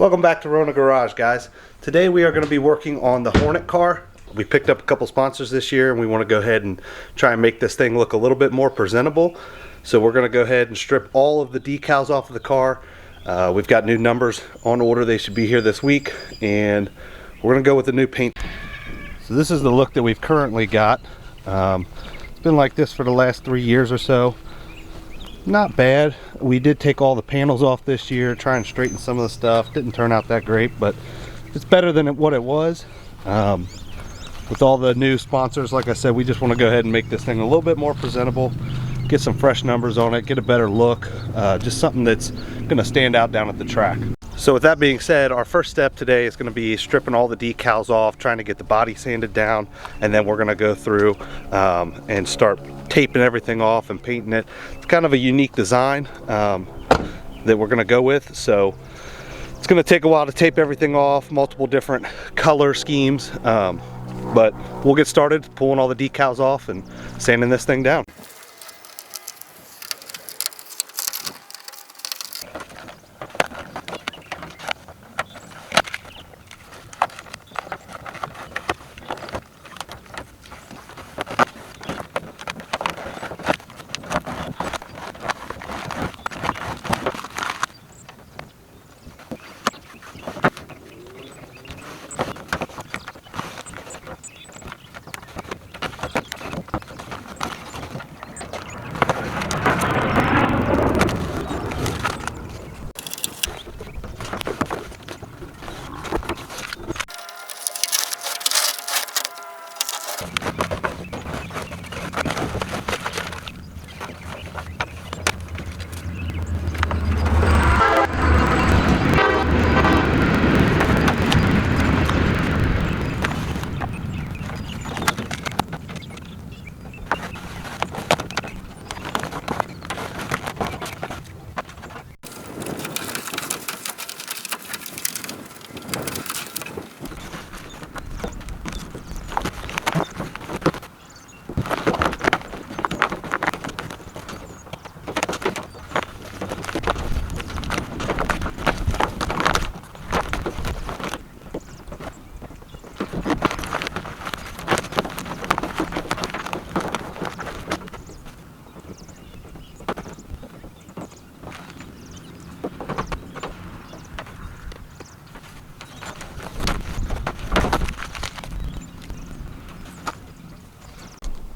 Welcome back to Rona Garage, guys. Today we are going to be working on the Hornet car. We picked up a couple sponsors this year and we want to go ahead and try and make this thing look a little bit more presentable. So we're going to go ahead and strip all of the decals off of the car. We've got new numbers on order. They should be here this week, and we're going to go with the new paint. So this is the look that we've currently got. It's been like this for the last 3 years or so. Not bad. We did take all the panels off this year, try and straighten some of the stuff. Didn't turn out that great, but it's better than what it was. With all the new sponsors, like I said, we just want to go ahead and make this thing a little bit more presentable, get some fresh numbers on it, get a better look, just something that's going to stand out down at the track. So with that being said, our first step today is going to be stripping all the decals off, trying to get the body sanded down, and then we're going to go through and start taping everything off and painting it. It's kind of a unique design that we're going to go with, so it's going to take a while to tape everything off, multiple different color schemes, but we'll get started pulling all the decals off and sanding this thing down.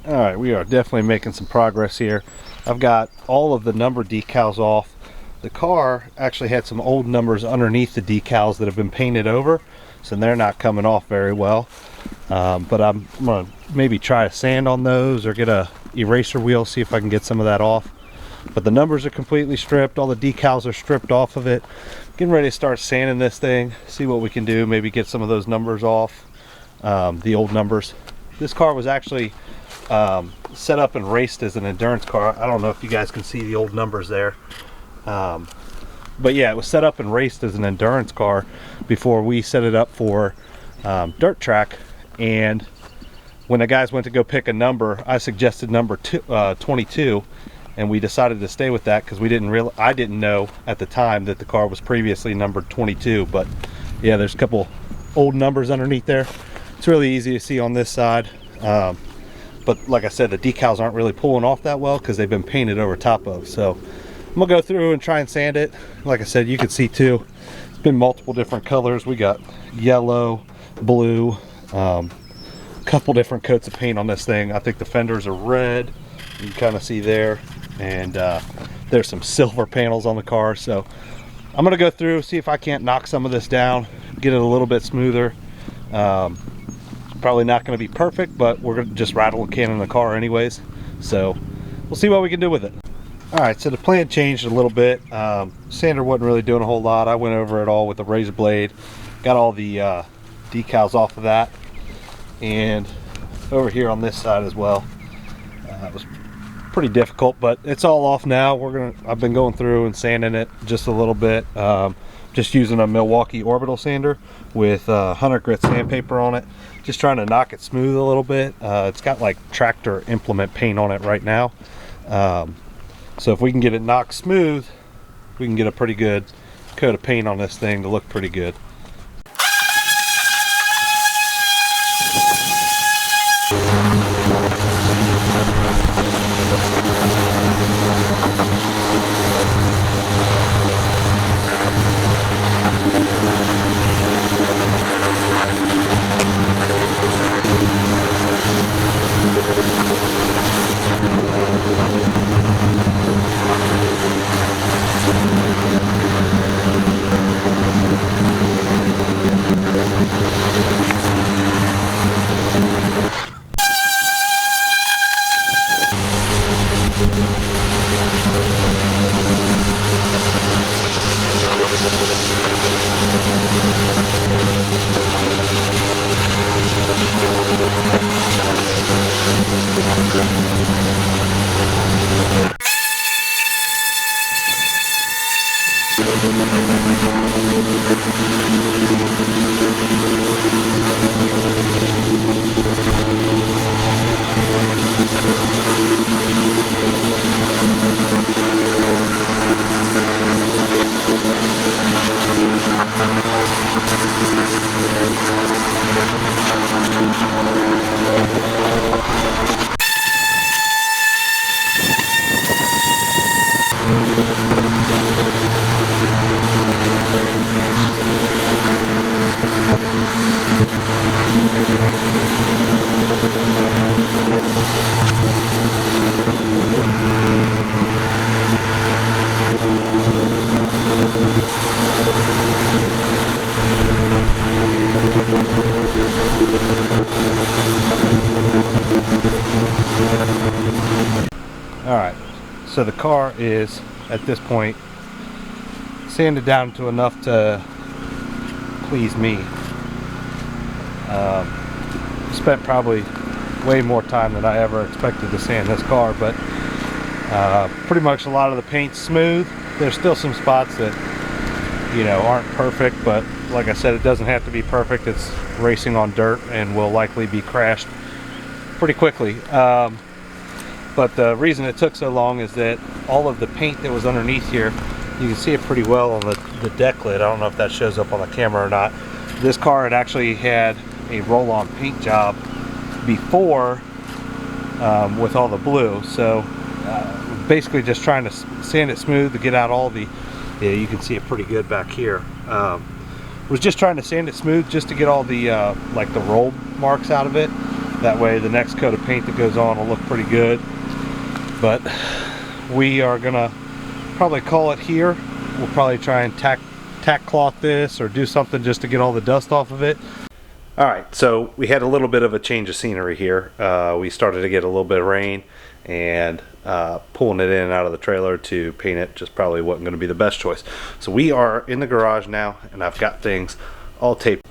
Alright, we are definitely making some progress here. I've got all of the number decals off. The car actually had some old numbers underneath the decals that have been painted over, so they're not coming off very well. But I'm going to maybe try a sand on those or get a eraser wheel, see if I can get some of that off. But the numbers are completely stripped, all the decals are stripped off of it. Getting ready to start sanding this thing, see what we can do, maybe get some of those numbers off, the old numbers. This car was actually set up and raced as an endurance car. I don't know if you guys can see the old numbers there, but yeah, it was set up and raced as an endurance car before we set it up for dirt track. And when the guys went to go pick a number, I suggested number 22, and we decided to stay with that because I didn't know at the time that the car was previously numbered 22. But yeah, there's a couple old numbers underneath there. It's really easy to see on this side. But like I said, the decals aren't really pulling off that well because they've been painted over top of. So I'm gonna go through and try and sand it. Like I said, you can see too, it's been multiple different colors. We got yellow, blue, couple different coats of paint on this thing. I think the fenders are red, you can kind of see there, and there's some silver panels on the car. So I'm gonna go through, see if I can't knock some of this down, get it a little bit smoother. Probably not going to be perfect, but we're going to just rattle a can in the car anyways, so we'll see what we can do with it. Alright, so the plan changed a little bit. Sander wasn't really doing a whole lot. I went over it all with a razor blade, got all the decals off of that, and over here on this side as well. It was pretty difficult, but it's all off now. I've been going through and sanding it just a little bit, just using a Milwaukee orbital sander with 100 grit sandpaper on it, just trying to knock it smooth a little bit. It's got like tractor implement paint on it right now, so if we can get it knocked smooth, we can get a pretty good coat of paint on this thing to look pretty good. Alright, so the car is at this point sanded down to enough to please me. Spent probably way more time than I ever expected to sand this car, but pretty much a lot of the paint's smooth. There's still some spots that, you know, aren't perfect, but like I said, it doesn't have to be perfect. It's racing on dirt and will likely be crashed pretty quickly. But the reason it took so long is that all of the paint that was underneath here, you can see it pretty well on the deck lid. I don't know if that shows up on the camera or not. This car had actually had a roll-on paint job before with all the blue. So basically just trying to sand it smooth to get out all the, yeah, you can see it pretty good back here. Was just trying to sand it smooth just to get all the like the roll marks out of it. That way the next coat of paint that goes on will look pretty good. But we are gonna probably call it here. We'll probably try and tack cloth this or do something just to get all the dust off of it. Alright, so we had a little bit of a change of scenery here. We started to get a little bit of rain, and pulling it in and out of the trailer to paint it just probably wasn't going to be the best choice. So we are in the garage now, and I've got things all taped.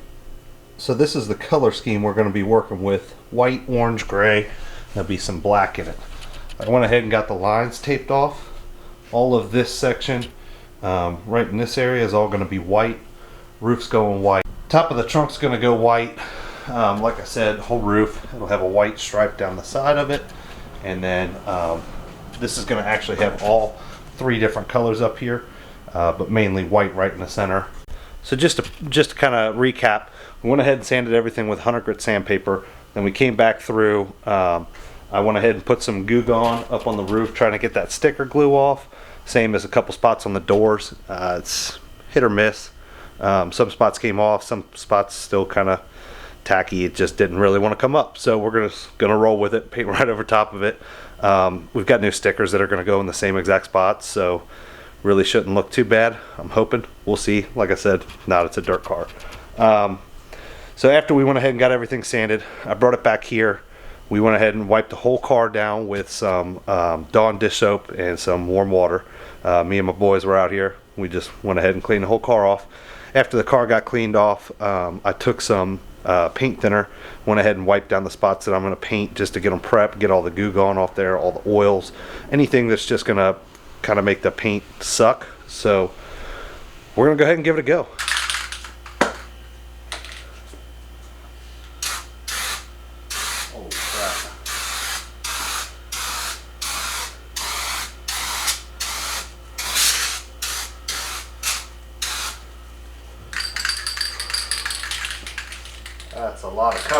So this is the color scheme we're going to be working with: white, orange, gray. There'll be some black in it. I went ahead and got the lines taped off. All of this section right in this area is all going to be white. Roof's going white. Top of the trunk's going to go white. Like I said, whole roof, it'll have a white stripe down the side of it. And then this is going to actually have all three different colors up here, but mainly white right in the center. So just to kind of recap, we went ahead and sanded everything with 100 grit sandpaper. Then we came back through. I went ahead and put some Goo Gone up on the roof, trying to get that sticker glue off. Same as a couple spots on the doors. It's hit or miss. Some spots came off, some spots still kind of tacky. It just didn't really want to come up, so we're gonna roll with it, paint right over top of it. We've got new stickers that are gonna go in the same exact spots, so really shouldn't look too bad. I'm hoping. We'll see. Like I said, not it's a dirt car. So after we went ahead and got everything sanded, I brought it back here. We went ahead and wiped the whole car down with some Dawn dish soap and some warm water. Me and my boys were out here. We just went ahead and cleaned the whole car off. After the car got cleaned off, I took some paint thinner, went ahead and wiped down the spots that I'm going to paint just to get them prepped, get all the Goo Gone off there, all the oils, anything that's just going to kind of make the paint suck. So we're going to go ahead and give it a go. Oh crap.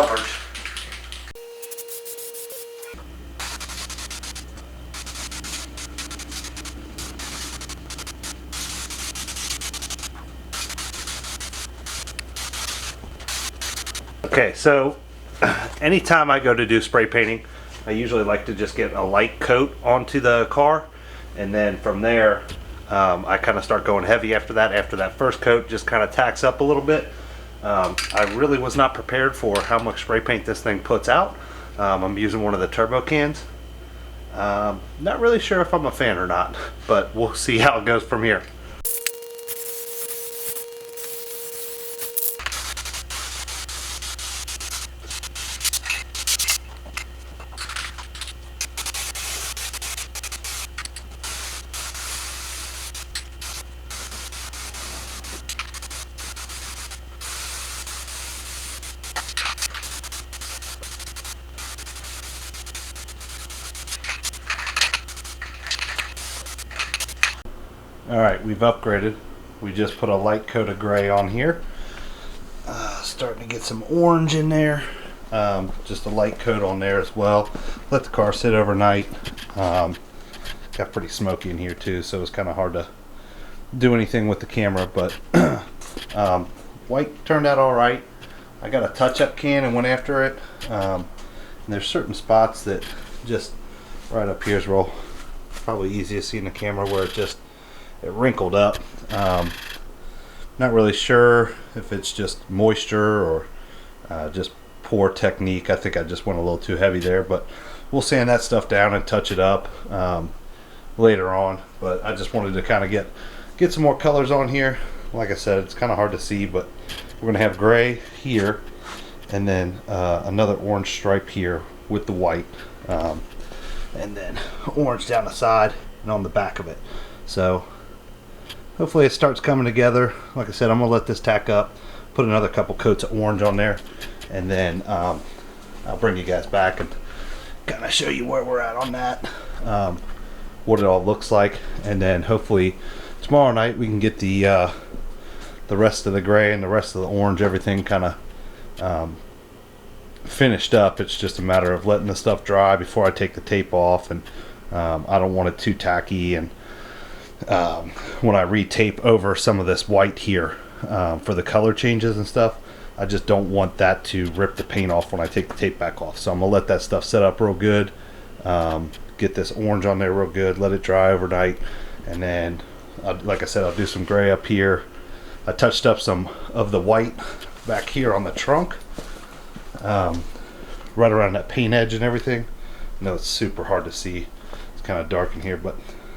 coverage. Okay, so anytime I go to do spray painting, I usually like to just get a light coat onto the car, and then from there I kind of start going heavy after that. After that first coat just kind of tacks up a little bit. I really was not prepared for how much spray paint this thing puts out. I'm using one of the turbocans. Not really sure if I'm a fan or not, but we'll see how it goes from here. Alright, we've upgraded. We just put a light coat of gray on here. Starting to get some orange in there. Just a light coat on there as well. Let the car sit overnight. Got pretty smoky in here too, so it's kind of hard to do anything with the camera, but white turned out alright. I got a touch-up can and went after it. And there's certain spots that just right up here is real, probably easy to see in the camera, where it wrinkled up. Not really sure if it's just moisture or just poor technique. I think I just went a little too heavy there, but we'll sand that stuff down and touch it up later on. But I just wanted to kind of get some more colors on here. Like I said, it's kind of hard to see, but we're gonna have gray here and then another orange stripe here with the white, and then orange down the side and on the back of it. So hopefully it starts coming together. Like I said, I'm gonna let this tack up, put another couple coats of orange on there, and then I'll bring you guys back and kind of show you where we're at on that, what it all looks like, and then hopefully tomorrow night we can get the rest of the gray and the rest of the orange, everything kind of finished up. It's just a matter of letting the stuff dry before I take the tape off, and I don't want it too tacky, and when I retape over some of this white here for the color changes and stuff, I just don't want that to rip the paint off when I take the tape back off. So I'm gonna let that stuff set up real good, get this orange on there real good, let it dry overnight, and then like I said, I'll do some gray up here. I touched up some of the white back here on the trunk, right around that paint edge and everything. I know it's super hard to see, it's kind of dark in here, but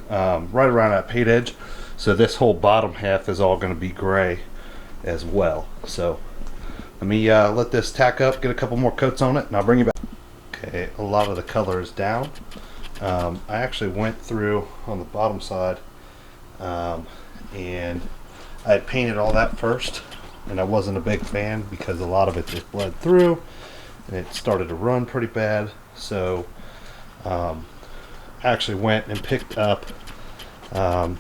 right around that paint edge. So this whole bottom half is all going to be gray as well. So let me let this tack up, get a couple more coats on it, and I'll bring you back. Okay, a lot of the color is down. I actually went through on the bottom side, and I had painted all that first, and I wasn't a big fan because a lot of it just bled through and it started to run pretty bad. So I actually went and picked up, not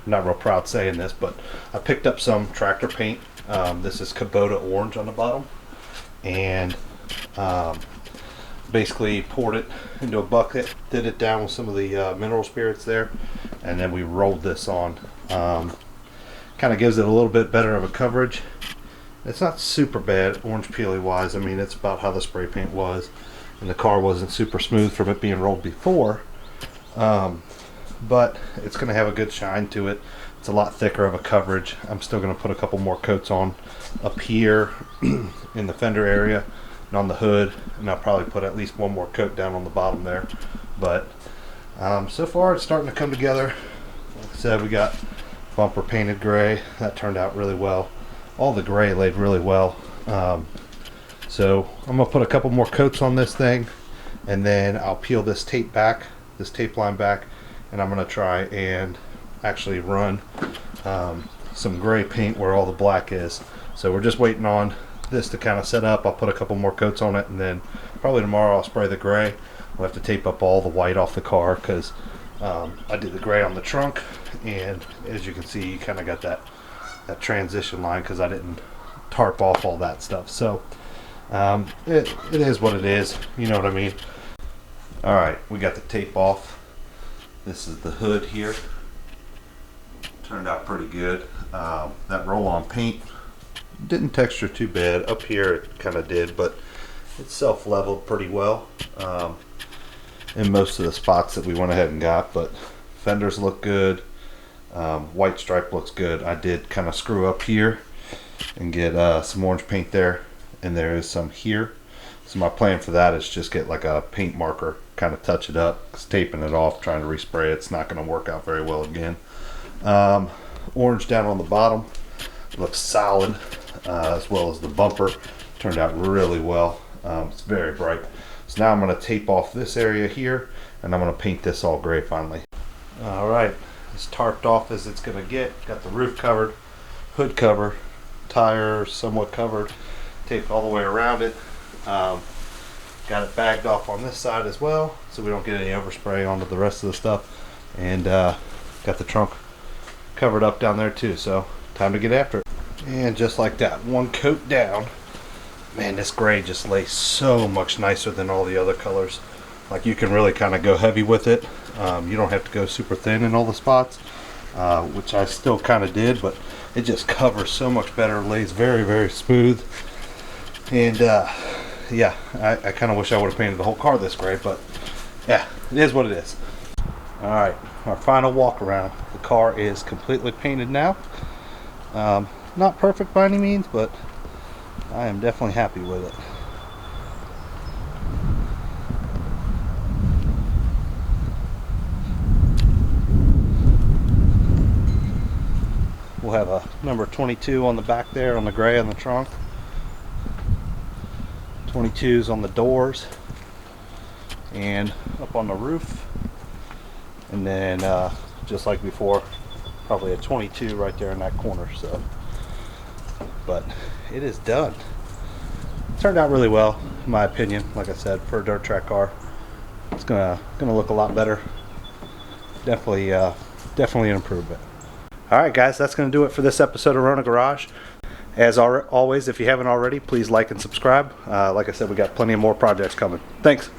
real proud saying this, but I picked up some tractor paint. This is Kubota orange on the bottom, and basically poured it into a bucket, did it down with some of the mineral spirits there, and then we rolled this on. Kind of gives it a little bit better of a coverage. It's not super bad orange peely wise. I mean, it's about how the spray paint was, and the car wasn't super smooth from it being rolled before, but it's going to have a good shine to it. It's a lot thicker of a coverage. I'm still going to put a couple more coats on up here in the fender area and on the hood, and I'll probably put at least one more coat down on the bottom there. But so far it's starting to come together. Like I said, we got bumper painted gray. That turned out really well. All the gray laid really well. So I'm gonna put a couple more coats on this thing, and then I'll peel this tape back, this tape line back, and I'm gonna try and actually run some gray paint where all the black is. So we're just waiting on this to kind of set up. I'll put a couple more coats on it, and then probably tomorrow I'll spray the gray. We'll have to tape up all the white off the car because I did the gray on the trunk, and as you can see, you kind of got that transition line because I didn't tarp off all that stuff. So It is what it is, you know what I mean. Alright, we got the tape off. This is the hood here. Turned out pretty good. That roll-on paint didn't texture too bad. Up here it kind of did, but it's self-leveled pretty well in most of the spots that we went ahead and got. But fenders look good. White stripe looks good. I did kind of screw up here and get some orange paint there, and there is some here. So my plan for that is just get like a paint marker, kind of touch it up, 'cause taping it off, trying to respray it's not going to work out very well again. Orange down on the bottom looks solid, as well as the bumper turned out really well. It's very bright. So now I'm going to tape off this area here, and I'm going to paint this all gray finally. Alright, as tarped off as it's going to get. Got the roof covered, hood cover, tires somewhat covered, taped all the way around it. Got it bagged off on this side as well, so we don't get any overspray onto the rest of the stuff. And got the trunk covered up down there too, so time to get after it. And just like that, one coat down. Man, this gray just lays so much nicer than all the other colors. Like, you can really kind of go heavy with it. You don't have to go super thin in all the spots, which I still kind of did, but it just covers so much better, lays very, very smooth. And yeah, I kind of wish I would have painted the whole car this gray, but yeah, it is what it is. Alright, our final walk around. The car is completely painted now. Not perfect by any means, but I am definitely happy with it. We'll have a number 22 on the back there on the gray on the trunk. 22s on the doors and up on the roof. And then just like before, probably a 22 right there in that corner. So, but it is done. Turned out really well in my opinion. Like I said, for a dirt track car, it's gonna look a lot better. Definitely an improvement. Alright guys, that's gonna do it for this episode of Rona Garage. As always, if you haven't already, please like and subscribe. Like I said, we got plenty of more projects coming. Thanks.